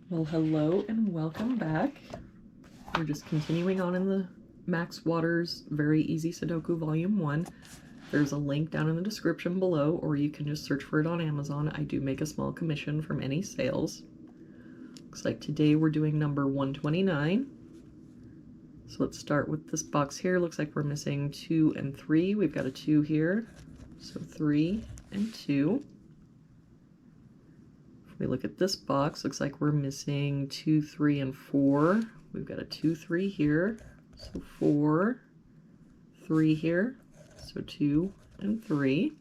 Well, hello and welcome back. We're just continuing on in the Max Waters Very Easy Sudoku Volume 1. There's a link down in the description below, or you can just search for it on Amazon. I do make a small commission from any sales. Looks like today we're doing number 129. So let's start with this box here. Looks like we're missing 2 and 3. We've got a 2 here, so 3 and 2. We look at this box, looks like we're missing 2, 3, and 4. We've got a 2, 3 here, so 4, 3 here, so 2 and 3.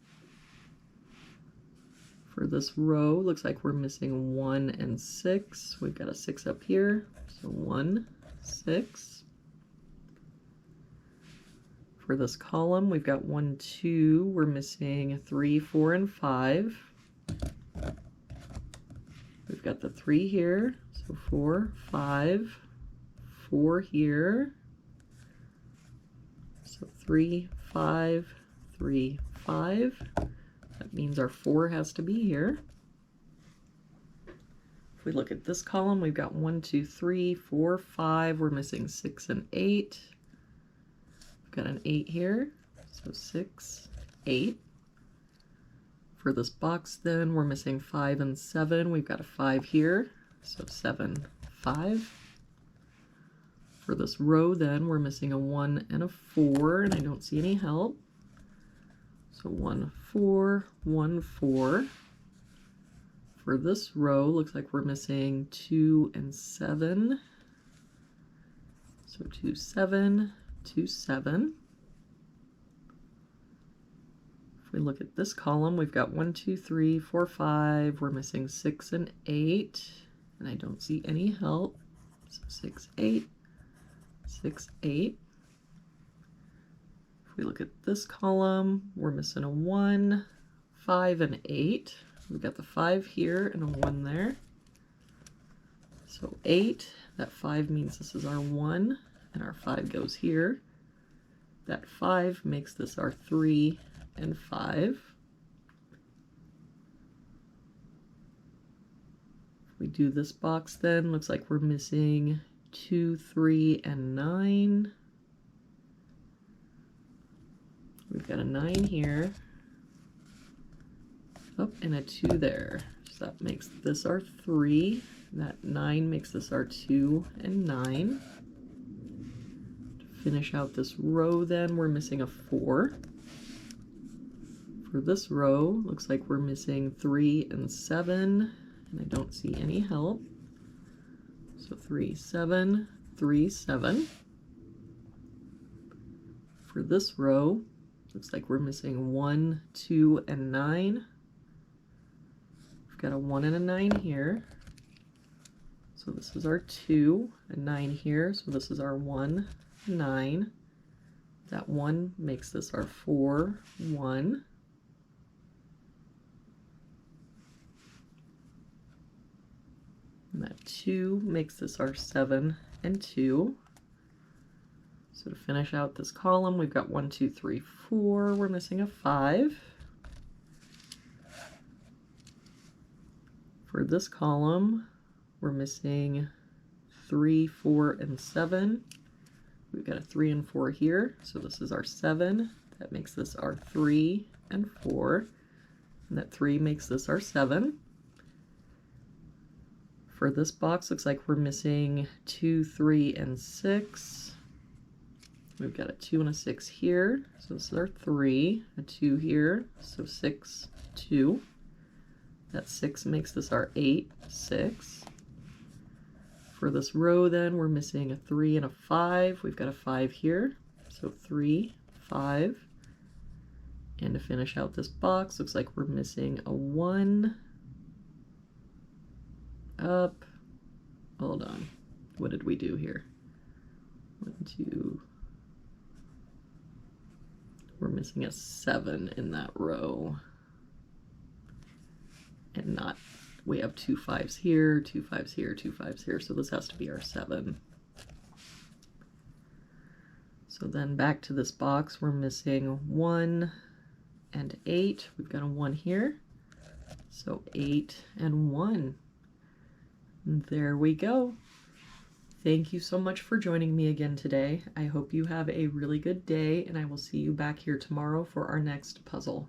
For this row, looks like we're missing 1 and 6. We've got a 6 up here, so 1, 6. For this column, we've got 1, 2. We're missing 3, 4, and 5. We've got the 3 here, so 4, 5, 4 here, so 3, 5, 3, 5. That means our 4 has to be here. If we look at this column, we've got 1, 2, 3, 4, 5. We're missing 6 and 8. We've got an 8 here, so 6, 8. For this box then, we're missing 5 and 7. We've got a 5 here, so 7, 5. For this row then, we're missing a 1 and a 4, and I don't see any help. So 1, 4, 1, 4. For this row, looks like we're missing 2 and 7. So 2, 7, 2, 7. We look at this column, we've got 1, 2, 3, 4, 5. We're missing 6 and 8, and I don't see any help. So 6, 8, 6, 8. If we look at this column, we're missing a 1, 5, and 8. We've got the 5 here and a 1 there. So 8, that 5 means this is our 1, and our 5 goes here. That 5 makes this our 3 and 5. If we do this box then, looks like we're missing 2, 3, and 9. We've got a 9 here. Oh, and a 2 there. So that makes this our 3. That 9 makes this our 2 and 9. To finish out this row then, we're missing a 4. For this row, looks like we're missing 3 and 7, and I don't see any help. So 3, 7, 3, 7. For this row, looks like we're missing 1, 2, and 9. We've got a 1 and a 9 here. So this is our 2, a 9 here, so this is our 1, 9. That 1 makes this our 4, 1. And that 2 makes this our 7 and 2. So to finish out this column, we've got 1, 2, 3, 4. We're missing a 5. For this column, we're missing 3, 4, and 7. We've got a 3 and 4 here. So this is our 7. That makes this our 3 and 4. And that 3 makes this our 7. For this box, looks like we're missing 2, 3, and 6. We've got a 2 and a 6 here, so this is our 3, a 2 here, so 6, 2. That 6 makes this our 8, 6. For this row then, we're missing a 3 and a 5. We've got a 5 here, so 3, 5. And to finish out this box, looks like we're missing a 1. Up, hold on, what did we do here? 1, 2, we're missing a 7 in that row, and not, we have 2 5s here, 2 5s here, 2 5s here, so this has to be our 7. So then back to this box, we're missing 1 and 8. We've got a 1 here, so 8 and 1. There we go. Thank you so much for joining me again today. I hope you have a really good day, and I will see you back here tomorrow for our next puzzle.